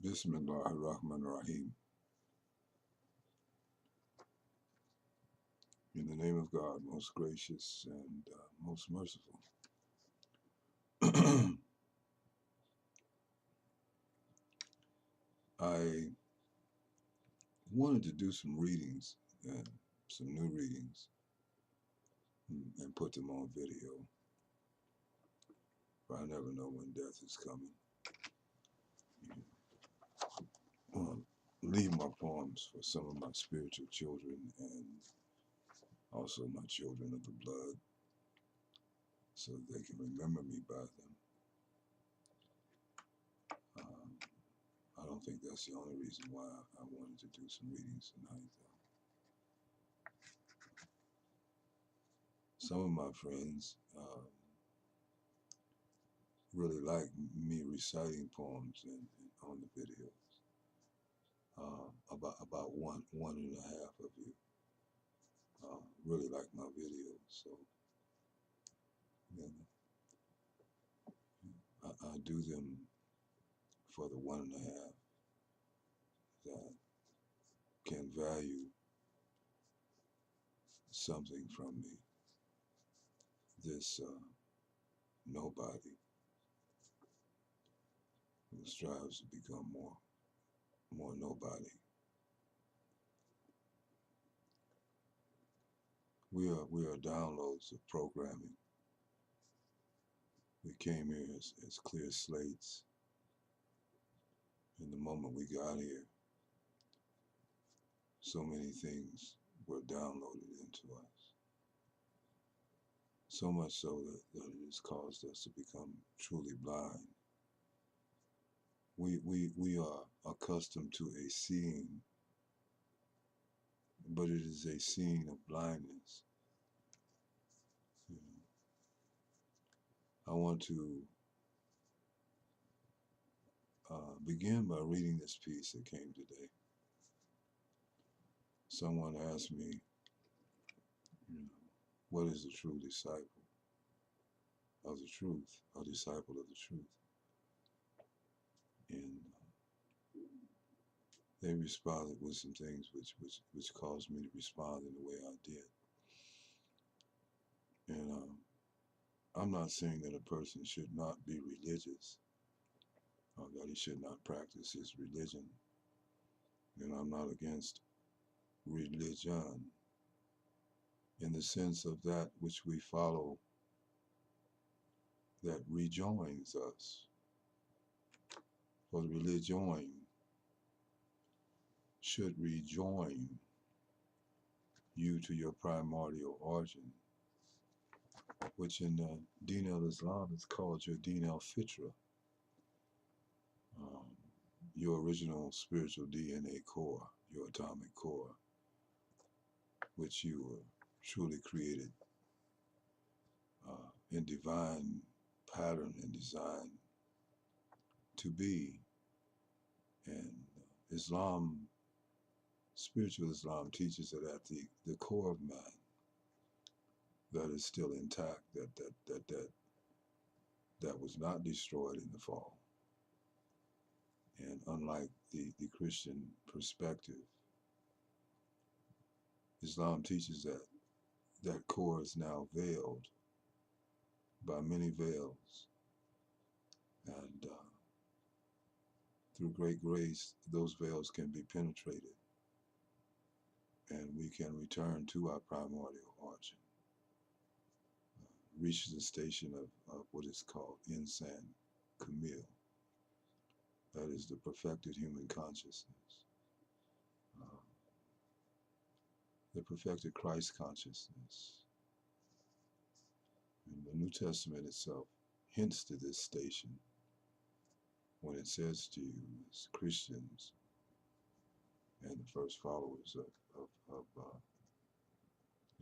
Bismillahirrahmanirrahim. In the name of God, most gracious and most merciful. I wanted to do some readings, some new readings, and put them on video. But I never know when death is coming. Leave my poems for some of my spiritual children and also my children of the blood so that they can remember me by them. I don't think that's the only reason why I wanted to do some readings tonight, though. Some of my friends really like me reciting poems on the videos. About one and a half of you really like my videos, so you know, I do them for the one and a half that can value something from me. This nobody who strives to become more nobody. We are downloads of programming. We came here as clear slates. And the moment we got here, so many things were downloaded into us. So much so that it has caused us to become truly blind. We are accustomed to a seeing, but it is a seeing of blindness. You know, I want to begin by reading this piece that came today. Someone asked me, what is a true disciple of the truth, a disciple of the truth? And they responded with some things which caused me to respond in the way I did. And I'm not saying that a person should not be religious, or that he should not practice his religion. And I'm not against religion in the sense of that which we follow that rejoins us. For the religion should rejoin you to your primordial origin, which in Din al-Islam is called your Din al-Fitra, your original spiritual DNA core, your atomic core, which you were truly created in divine pattern and design to be. And Islam, spiritual Islam, teaches that at the core of man, that is still intact, that was not destroyed in the fall. And unlike the Christian perspective, Islam teaches that that core is now veiled by many veils. And through great grace, those veils can be penetrated. And we can return to our primordial origin. Reach the station of what is called insan Camille. That is the perfected human consciousness. The perfected Christ consciousness. And the New Testament itself hints to this station when it says to you as Christians and the first followers of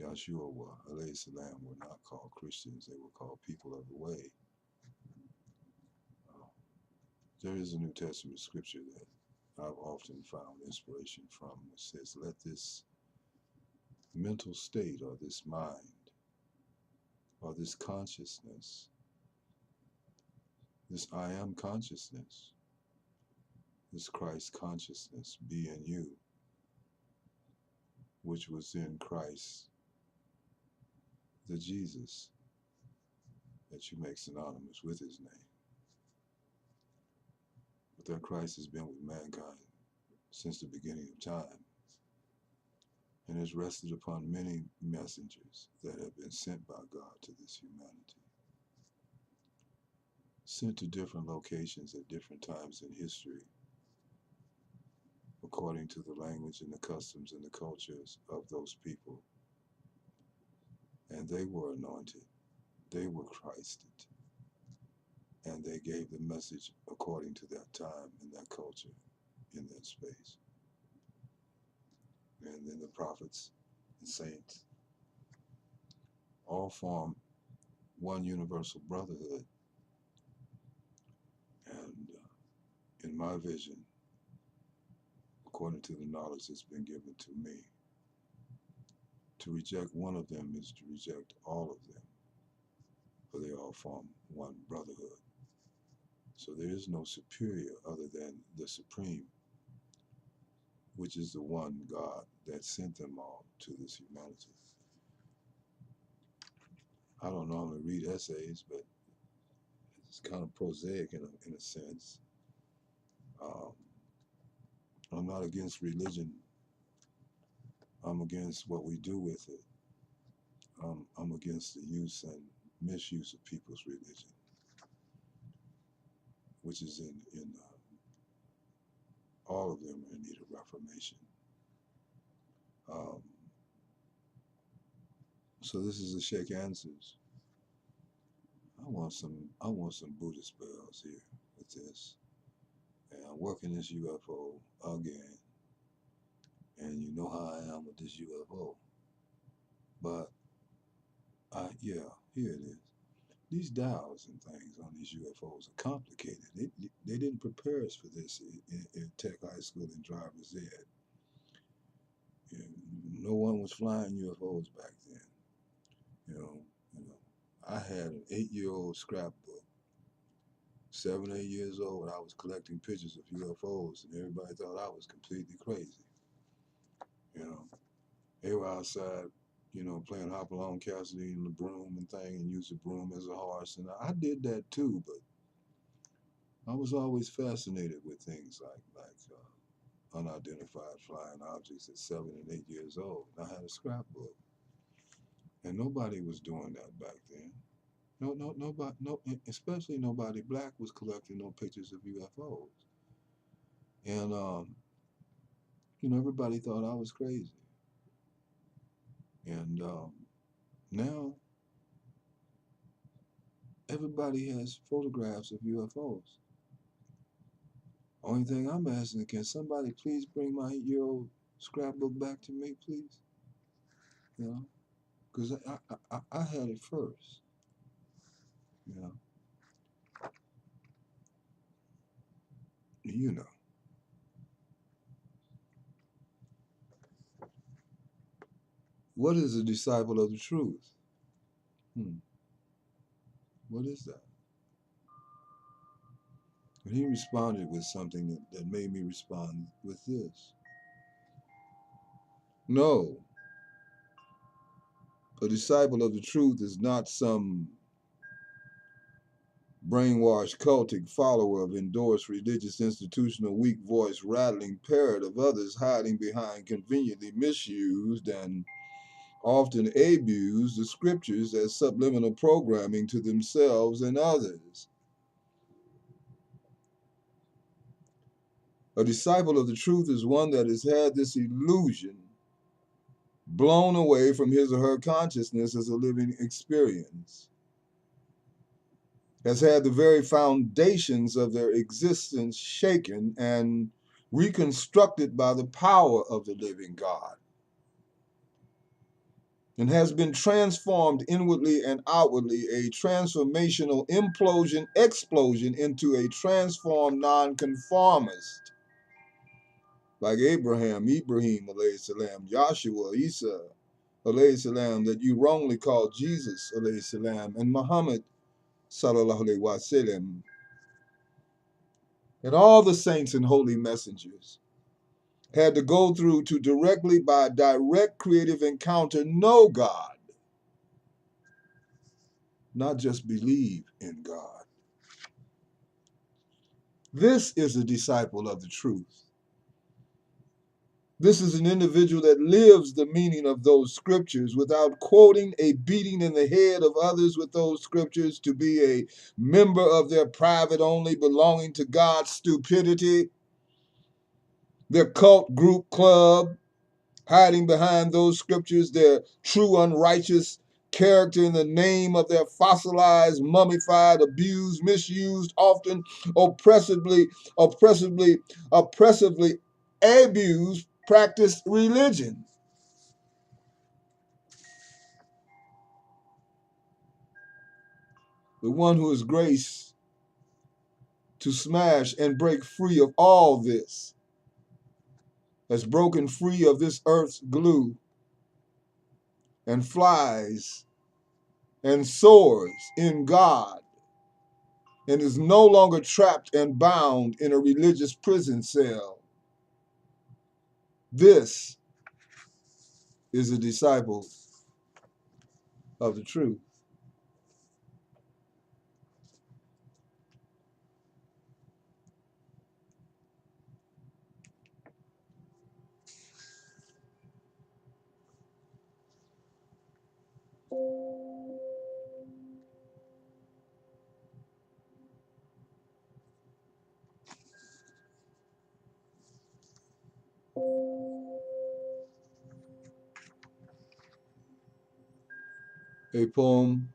Yahshua alayhi salam were not called Christians, they were called people of the way. There is a New Testament scripture that I've often found inspiration from, which says, let this mental state or this mind or this consciousness, this I am consciousness, This Christ consciousness be in you, which was in Christ, the Jesus that you make synonymous with his name. But that Christ has been with mankind since the beginning of time and has rested upon many messengers that have been sent by God to this humanity, sent to different locations at different times in history, according to the language and the customs and the cultures of those people. And they were anointed, they were Christed, and they gave the message according to that time and that culture in that space. And then the prophets and saints all form one universal brotherhood. And in my vision, according to the knowledge that's been given to me, to reject one of them is to reject all of them, for they all form one brotherhood. So there is no superior other than the Supreme, which is the one God that sent them all to this humanity. I don't normally read essays, but it's kind of prosaic in a sense. Um, I'm not against religion. I'm against what we do with it. I'm against the use and misuse of people's religion, which is in all of them are in need of reformation. Um, so this is a Sheikh Answers. I want some Buddhist bells here with this. And I'm working this UFO again. And you know how I am with this UFO. But yeah, here it is. These dials and things on these UFOs are complicated. They didn't prepare us for this in Tech High School and driver's ed. No one was flying UFOs back then. You know, I had an 8-year-old scrapbook, 7, 8 years old. I was collecting pictures of UFOs, and everybody thought I was completely crazy. You know, they were outside, playing Hop Along Cassidy and the broom and thing, and use the broom as a horse, and I did that too. But I was always fascinated with things like unidentified flying objects at 7 and 8 years old. And I had a scrapbook, and nobody was doing that back then. Nobody, especially nobody black was collecting no pictures of UFOs. And, everybody thought I was crazy. And now everybody has photographs of UFOs. Only thing I'm asking, can somebody please bring my 8-year-old scrapbook back to me, please? Because I had it first. You know, you know. What is a disciple of the truth? What is that? And he responded with something that made me respond with this. No, a disciple of the truth is not some brainwashed cultic follower of endorsed religious institutional weak voice rattling parrot of others hiding behind conveniently misused and often abused the scriptures as subliminal programming to themselves and others. A disciple of the truth is one that has had this illusion blown away from his or her consciousness as a living experience, has had the very foundations of their existence shaken and reconstructed by the power of the living God, and has been transformed inwardly and outwardly, a transformational implosion, explosion into a transformed nonconformist, like Ibrahim alayhi salam, Joshua, Isa alayhi salam, that you wrongly call Jesus alayhi salam, and Muhammad sallallahu alayhi wa sallam. And all the saints and holy messengers had to go through to directly, by direct creative encounter, know God, not just believe in God. This is a disciple of the truth. This is an individual that lives the meaning of those scriptures without quoting a beating in the head of others with those scriptures to be a member of their private only belonging to God's stupidity, their cult group club, hiding behind those scriptures, their true unrighteous character in the name of their fossilized, mummified, abused, misused, often oppressively abused, practiced religion. The one who is grace to smash and break free of all this, has broken free of this earth's glue and flies and soars in God, and is no longer trapped and bound in a religious prison cell. This is a disciple of the truth. A poem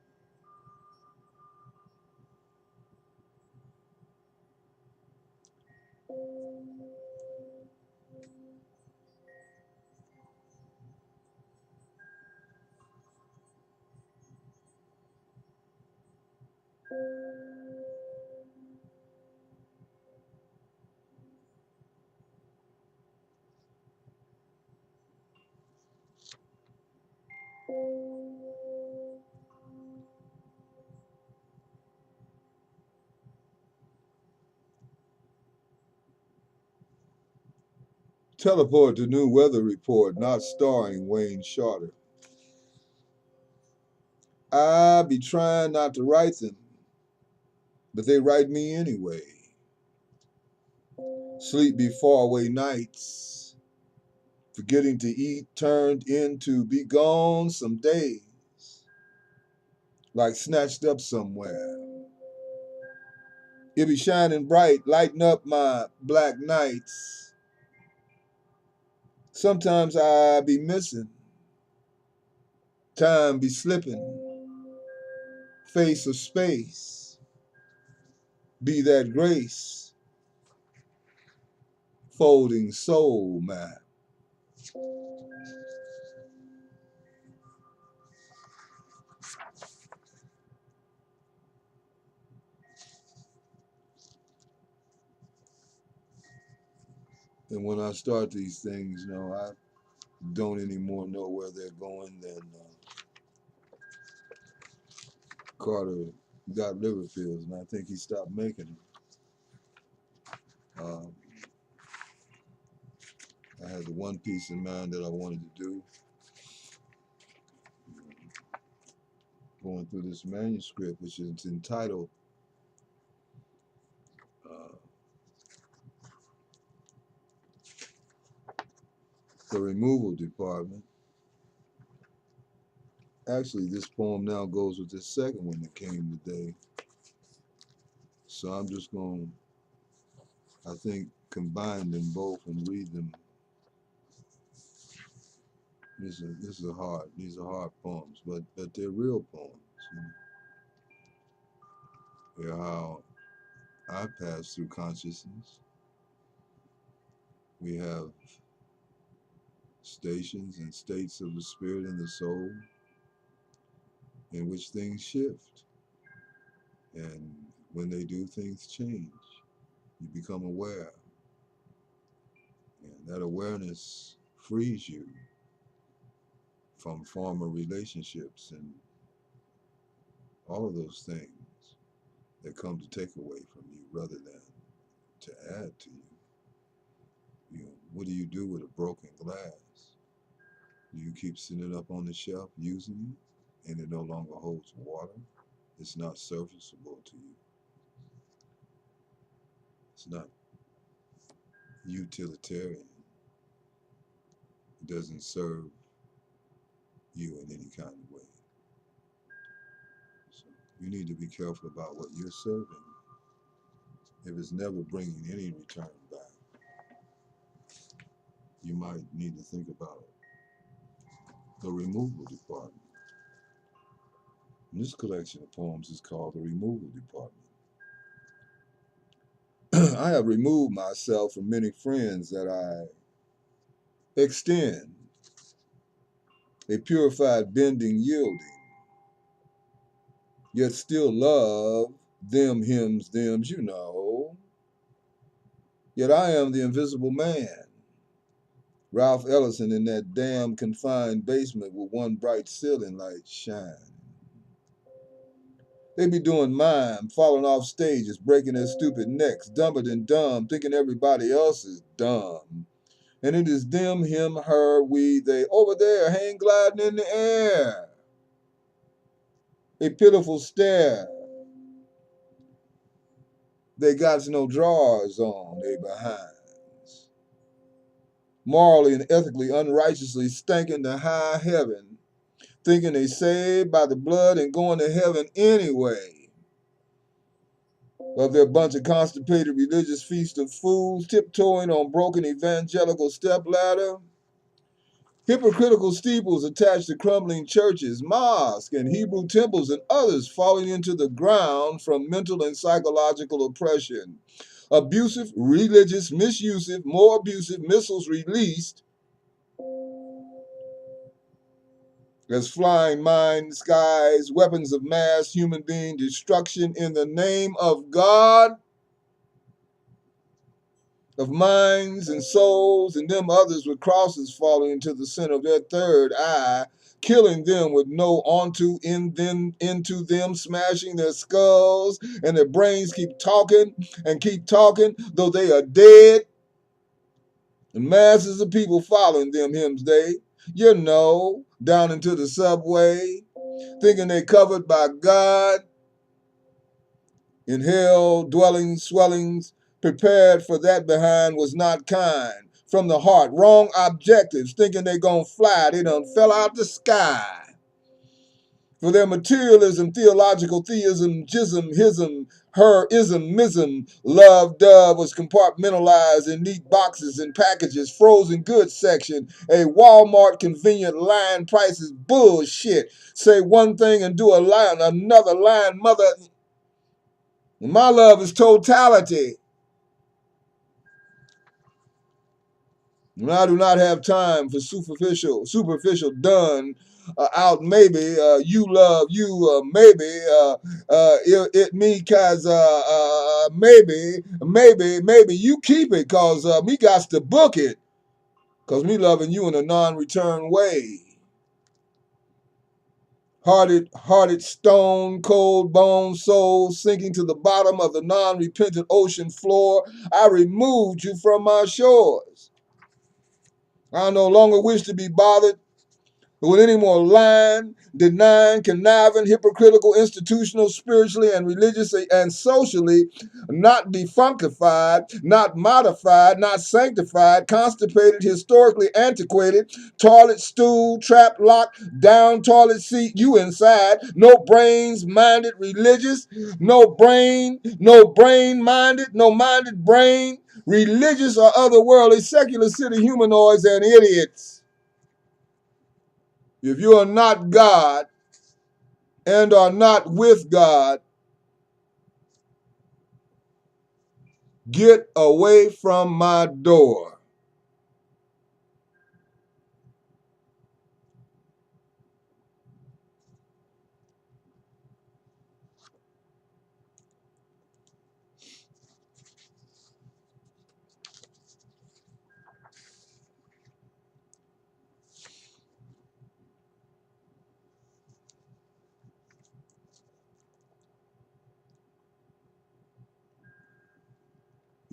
teleport to new weather report, not starring Wayne Shorter. I be trying not to write them, but they write me anyway. Sleep be far away nights, forgetting to eat turned into be gone some days, like snatched up somewhere. It be shining bright, lighting up my black nights. Sometimes I be missing, time be slipping, face of space, be that grace, folding soul map. And when I start these things, I don't anymore know where they're going than Carter got liver pills, and I think he stopped making them. I had the one piece in mind that I wanted to do. Going through this manuscript, which is entitled The Removal Department. Actually, this poem now goes with the second one that came today. So I'm just going to, I think, combine them both and read them. These are hard. These are hard poems, but they're real poems. They're how I pass through consciousness. We have stations and states of the spirit and the soul in which things shift. And when they do, things change. You become aware. And that awareness frees you from former relationships and all of those things that come to take away from you rather than to add to you. You know, what do you do with a broken glass? Do you keep sitting it up on the shelf using it and it no longer holds water? It's not serviceable to you. It's not utilitarian. It doesn't serve you in any kind of way. So you need to be careful about what you're serving. If it's never bringing any return back, you might need to think about the removal department. And this collection of poems is called The Removal Department. I have removed myself from many friends that I extend a purified bending yielding, yet still love them, hims, thems, you know. Yet I am the invisible man, Ralph Ellison in that damn confined basement with one bright ceiling light shine. They be doing mime, falling off stages, breaking their stupid necks, dumber than dumb, thinking everybody else is dumb. And it is them, him, her, we, they, over there, hang gliding in the air. A pitiful stare. They got no drawers on they behinds. Morally and ethically, unrighteously stinking to high heaven, thinking they saved by the blood and going to heaven anyway. Of their bunch of constipated religious feast of fools, tiptoeing on broken evangelical stepladder, hypocritical steeples attached to crumbling churches, mosques, and Hebrew temples, and others falling into the ground from mental and psychological oppression. Abusive, religious, misusive, more abusive missiles released as flying mind skies, weapons of mass human being destruction in the name of God, of minds and souls, and them others with crosses falling into the center of their third eye, killing them with no onto in them into them, smashing their skulls, and their brains keep talking and keep talking, though they are dead, and masses of people following them hymns they, you know, down into the subway, thinking they covered by God, in hell, dwellings, swellings, prepared for that behind was not kind. From the heart, wrong objectives, thinking they gonna fly, they done fell out the sky. For their materialism, theological theism, jism, hism, her, ism, mism, love, dove was compartmentalized in neat boxes and packages, frozen goods section, a Walmart convenient line prices bullshit. Say one thing and do a line, another line, mother. My love is totality. And I do not have time for superficial done out maybe. You love you maybe. It me cause maybe you keep it cause me got to book it. Cause me loving you in a non-return way. Hearted, stone, cold, bone, soul, sinking to the bottom of the non-repentant ocean floor, I removed you from my shores. I no longer wish to be bothered with any more lying, denying, conniving, hypocritical, institutional, spiritually and religiously and socially, not defunctified, not modified, not sanctified, constipated, historically antiquated, toilet stool, trap lock, down toilet seat, you inside, no brains minded religious, no brain minded, no minded brain, religious or otherworldly, secular city humanoids and idiots. If you are not God and are not with God, get away from my door.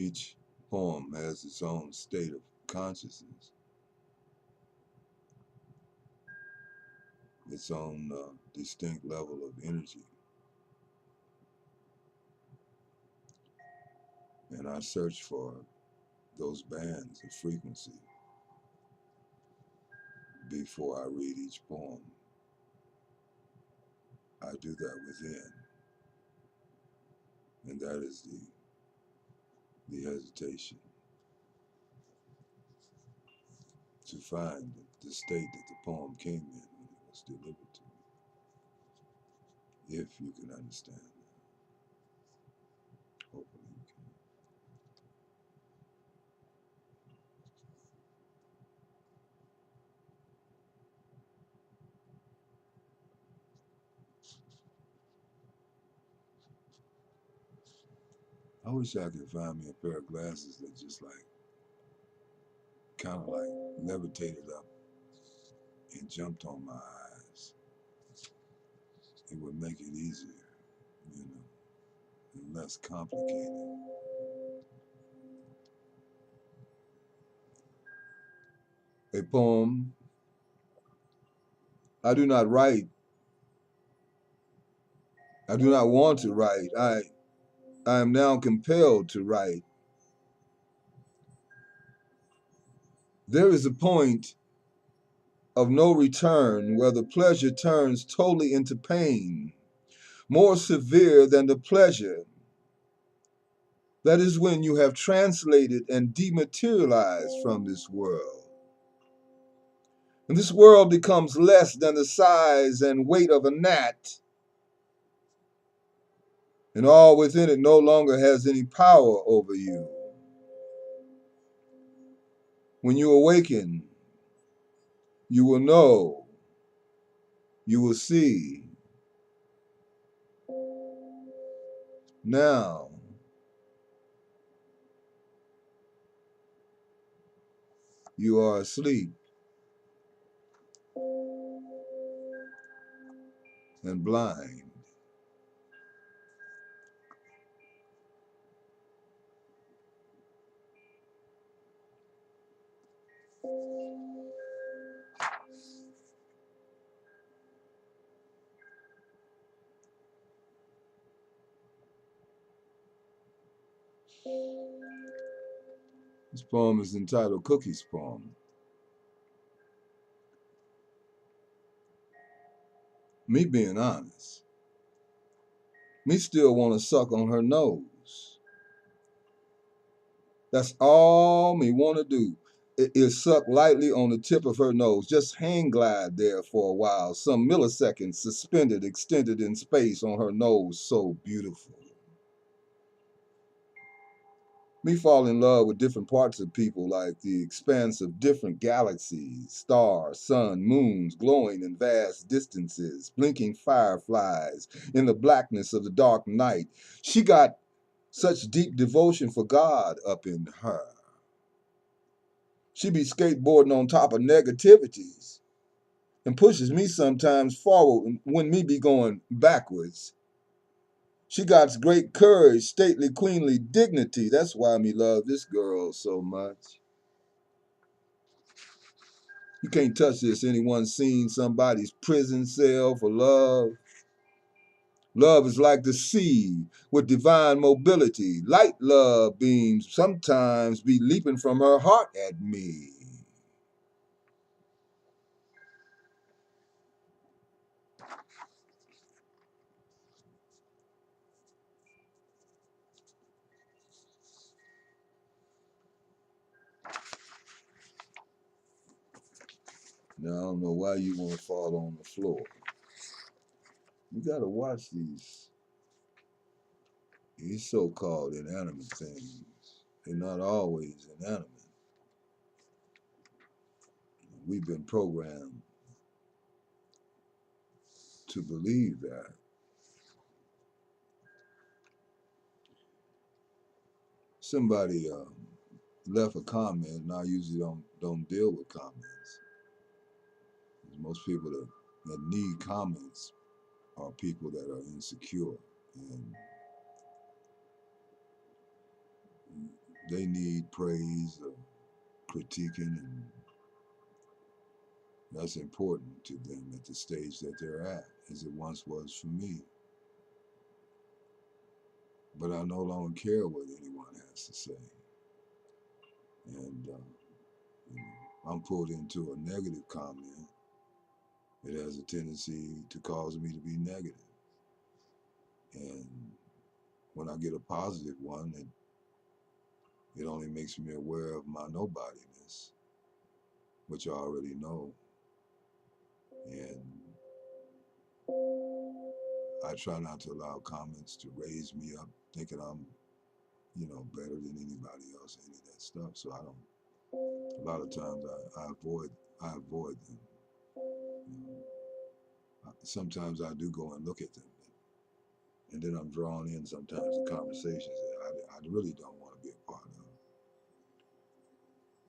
Each poem has its own state of consciousness, its own distinct level of energy. And I search for those bands of frequency before I read each poem. I do that within, and that is the hesitation to find the state that the poem came in when it was delivered to me, if you can understand that. Hopefully you can. I wish I could find me a pair of glasses that just like, kind of like levitated up and jumped on my eyes. It would make it easier, you know, and less complicated. A poem. I do not write. I do not want to write. I am now compelled to write. There is a point of no return where the pleasure turns totally into pain, more severe than the pleasure. That is when you have translated and dematerialized from this world. And this world becomes less than the size and weight of a gnat, and all within it no longer has any power over you. When you awaken, you will know, you will see. Now, you are asleep and blind. This poem is entitled Cookie's Poem. Me being honest, me still want to suck on her nose. That's all me want to do is suck lightly on the tip of her nose. Just hang glide there for a while, some milliseconds suspended, extended in space on her nose, so beautiful. Me fall in love with different parts of people, like the expanse of different galaxies, stars, sun, moons, glowing in vast distances, blinking fireflies in the blackness of the dark night. She got such deep devotion for God up in her. She be skateboarding on top of negativities and pushes me sometimes forward when me be going backwards. She got great courage, stately, queenly dignity. That's why me love this girl so much. You can't touch this. Anyone seen somebody's prison cell for love? Love is like the sea with divine mobility. Light love beams sometimes be leaping from her heart at me. Now, I don't know why you want to fall on the floor. You got to watch these so-called inanimate things. They're not always inanimate. We've been programmed to believe that. Somebody left a comment, and I usually don't deal with comments. Most people that need comments are people that are insecure, and they need praise or critiquing, and that's important to them at the stage that they're at, as it once was for me. But I no longer care what anyone has to say. And you know, I'm pulled into a negative comment, it has a tendency to cause me to be negative. And when I get a positive one, it only makes me aware of my nobodiness, which I already know. And I try not to allow comments to raise me up, thinking I'm, you know, better than anybody else, any of that stuff. So I don't. A lot of times I avoid them. You know, sometimes I do go and look at them, and then I'm drawn in sometimes to conversations that I really don't want to be a part of.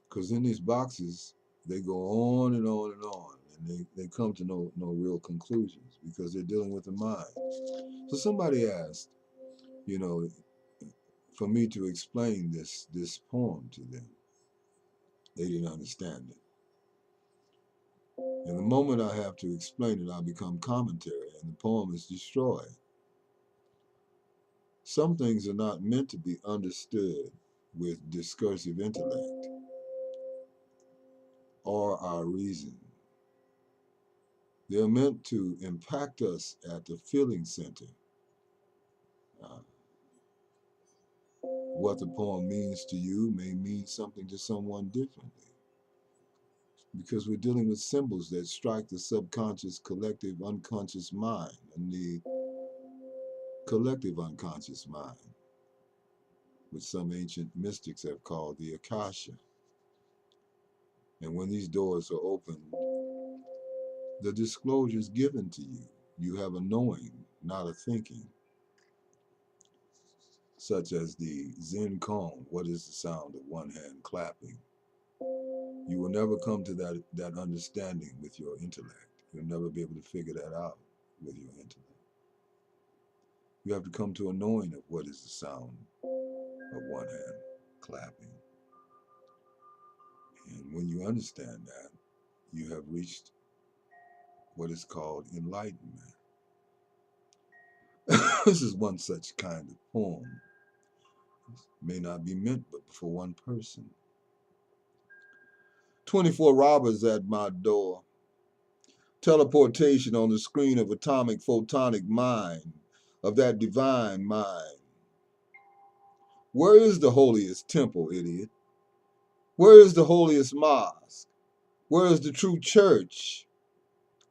Because in these boxes, they go on and on and on, and they come to no real conclusions because they're dealing with the mind. So somebody asked, you know, for me to explain this poem to them. They didn't understand it. And the moment I have to explain it, I become commentary, and the poem is destroyed. Some things are not meant to be understood with discursive intellect or our reason. They're meant to impact us at the feeling center. Uh, what the poem means to you may mean something to someone differently because we're dealing with symbols that strike the subconscious, collective, unconscious mind and the collective unconscious mind, which some ancient mystics have called the Akasha. And when these doors are opened, the disclosure is given to you. You have a knowing, not a thinking, such as the Zen koan, what is the sound of one hand clapping? You will never come to that understanding with your intellect. You'll never be able to figure that out with your intellect. You have to come to a knowing of what is the sound of one hand clapping. And when you understand that, you have reached what is called enlightenment. This is one such kind of poem. It may not be meant but for one person. 24 robbers at my door. Teleportation on the screen of atomic photonic mind, of that divine mind. Where is the holiest temple, idiot? Where is the holiest mosque? Where is the true church?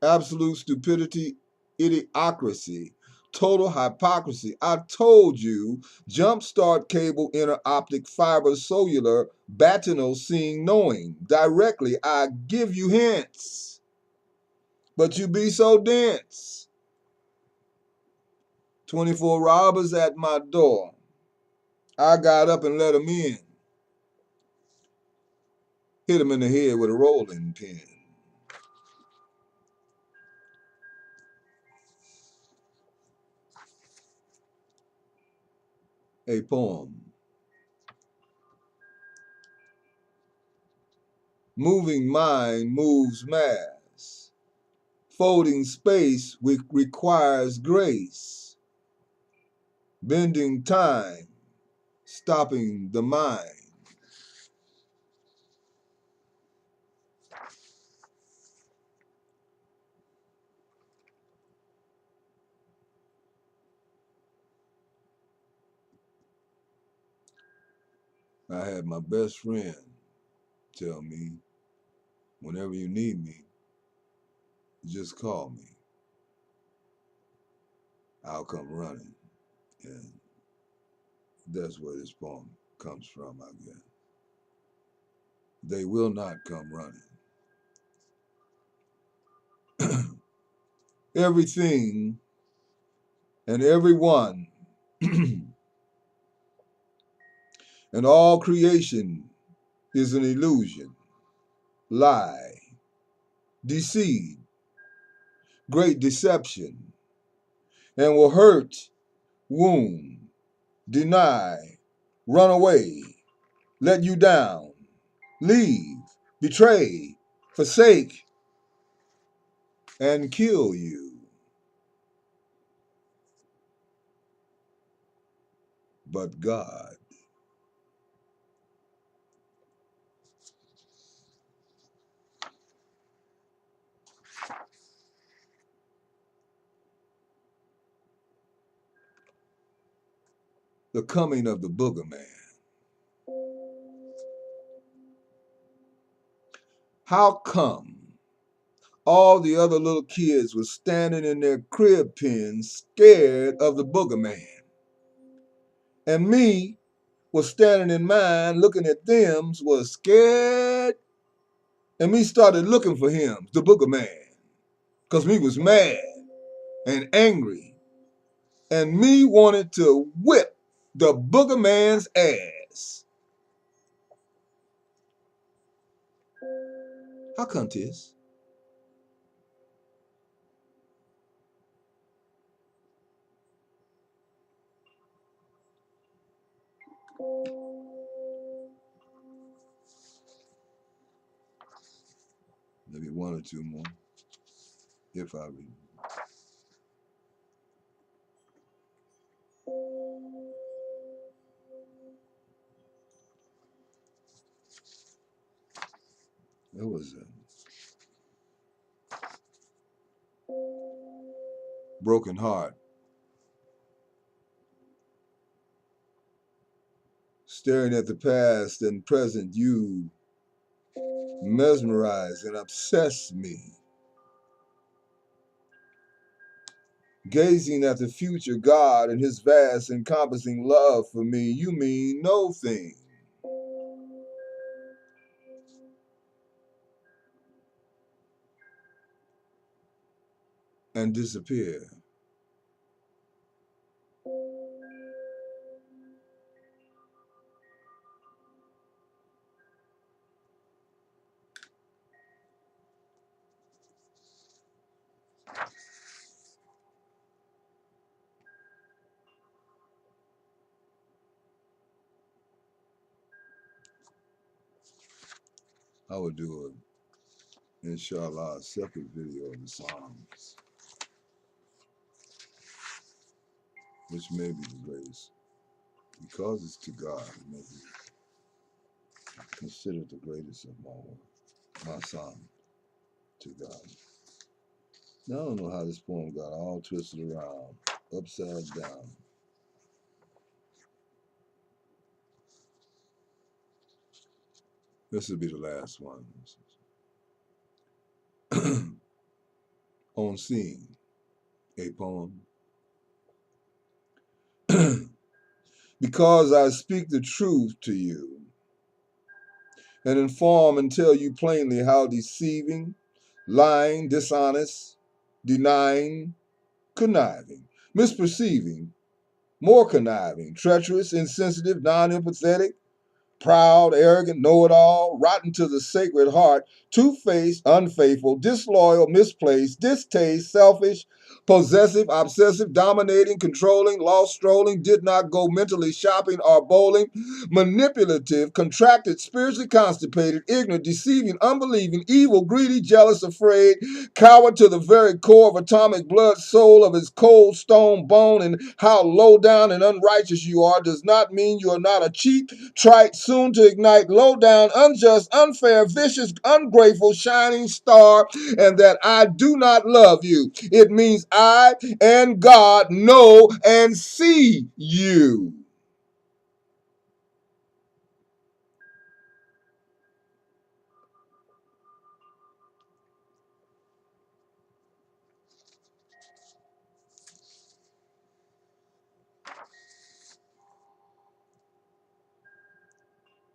Absolute stupidity, idiocracy, total hypocrisy. I told you, jumpstart cable, inner optic, fiber, cellular, batinal, seeing, knowing. Directly, I give you hints, but you be so dense. 24 robbers at my door. I got up and let them in. Hit them in the head with a rolling pin. A poem. Moving mind moves mass. Folding space requires grace. Bending time, stopping the mind. I had my best friend tell me, whenever you need me, just call me. I'll come running. And that's where this poem comes from, I guess. They will not come running. Everything and everyone and all creation is an illusion, lie, deceit, great deception, and will hurt, wound, deny, run away, let you down, leave, betray, forsake, and kill you. But God, the coming of the booger man. How come all the other little kids were standing in their crib pens scared of the booger man? And me was standing in mine looking at them, was scared, and me started looking for him, the booger man, because me was mad and angry, and me wanted to whip the booger man's ass. How come this? Maybe one or two more, if I read. There was a broken heart, staring at the past and present. You mesmerize and obsess me. Gazing at the future God and his vast encompassing love for me, you mean no thing. And disappear. I would do inshallah, a separate video of the Psalms, which may be the greatest. Because it's to God, it may be considered the greatest of my work, my Psalm to God. Now, I don't know how this poem got all twisted around, upside down. This will be the last one. On Seeing, a poem. Because I speak the truth to you and inform and tell you plainly how deceiving, lying, dishonest, denying, conniving, misperceiving, more conniving, treacherous, insensitive, non-empathetic, proud, arrogant, know-it-all, rotten to the sacred heart, two-faced, unfaithful, disloyal, misplaced, distaste, selfish, possessive, obsessive, dominating, controlling, lost strolling, did not go mentally shopping or bowling, manipulative, contracted, spiritually constipated, ignorant, deceiving, unbelieving, evil, greedy, jealous, afraid, coward to the very core of atomic blood, soul of his cold stone bone, and how low down and unrighteous you are does not mean you are not a cheat, trite, soon to ignite, low down, unjust, unfair, vicious, ungrateful, shining star, and that I do not love you. It means I and God know and see you.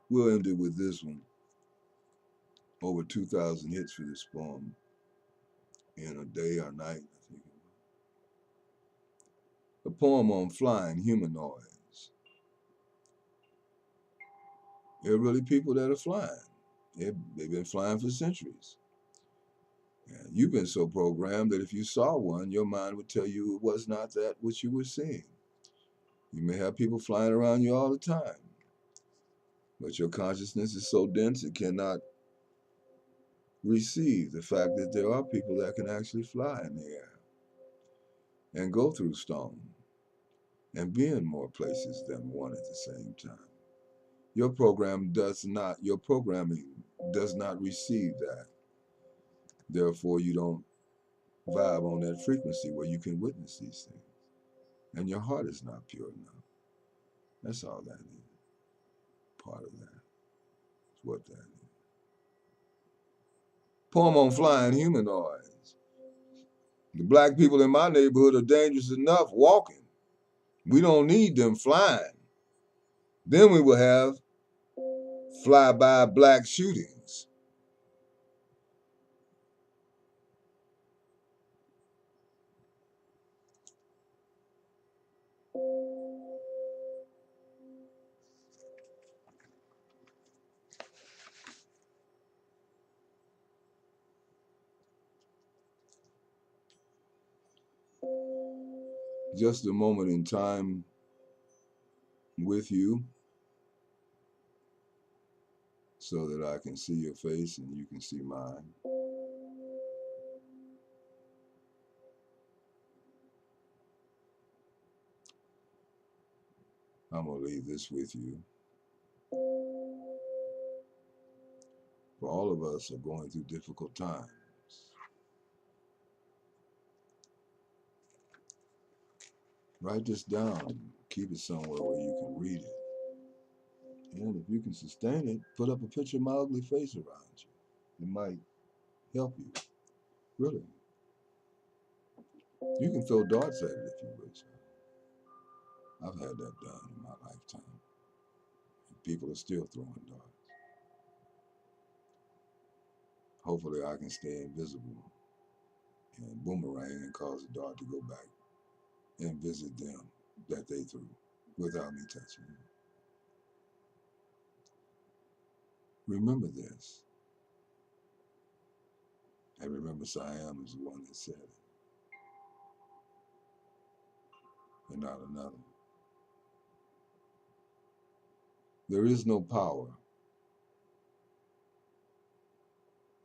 We'll end it with this one. Over 2,000 hits for this poem in a day or night, I think. A poem on flying humanoids. There are really people that are flying. They've been flying for centuries. And you've been so programmed that if you saw one, your mind would tell you it was not that which you were seeing. You may have people flying around you all the time. But your consciousness is so dense it cannot receive the fact that there are people that can actually fly in the air and go through stone and be in more places than one at the same time. Your programming does not receive that. Therefore, you don't vibe on that frequency where you can witness these things. And your heart is not pure enough. That's all that is. Part of that is what that is. Poem on flying humanoids. The black people in my neighborhood are dangerous enough walking. We don't need them flying. Then we will have fly-by black shootings. Just a moment in time with you so that I can see your face and you can see mine. I'm going to leave this with you. For all of us are going through difficult times. Write this down. Keep it somewhere where you can read it. And if you can sustain it, put up a picture of my ugly face around you. It might help you. Really. You can throw darts at it if you wish. I've had that done in my lifetime. And people are still throwing darts. Hopefully I can stay invisible and boomerang and cause the dart to go back and visit them that they threw without me touching it. Remember this. And remember SIAM is the one that said it. And not another. There is no power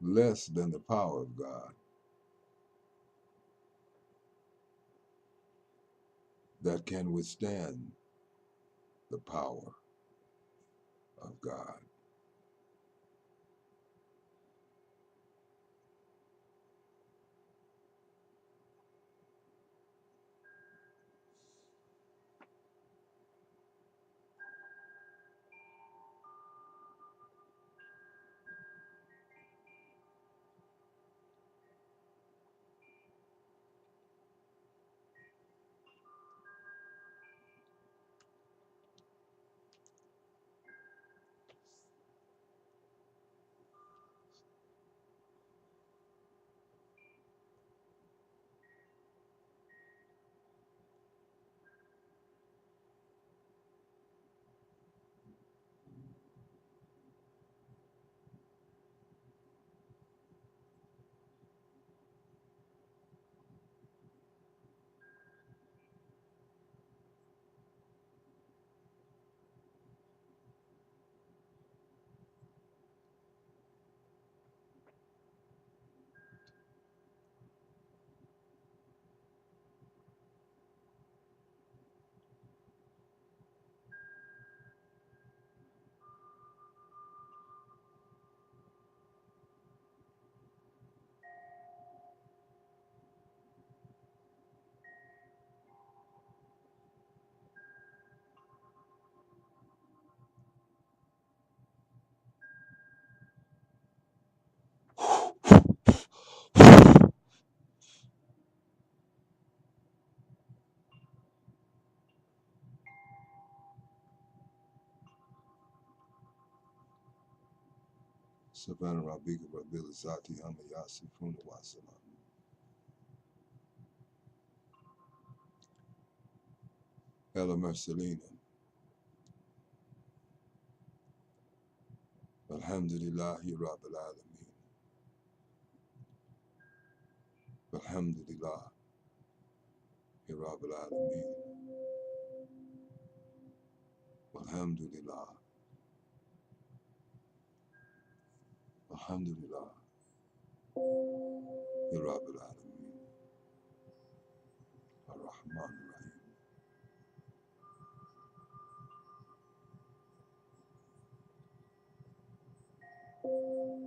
less than the power of God that can withstand the power of God. Savannah Rabika Rabila Zati Hamayasi Funa Wasalam. Ella Mercelina. Alhamdulillahi Rabbil Alameen. Alhamdulillah Rabbil Alameen. Alhamdulillah Alhamdulillah. Rabbil Alameen. Ar-Rahman Ar-Rahim.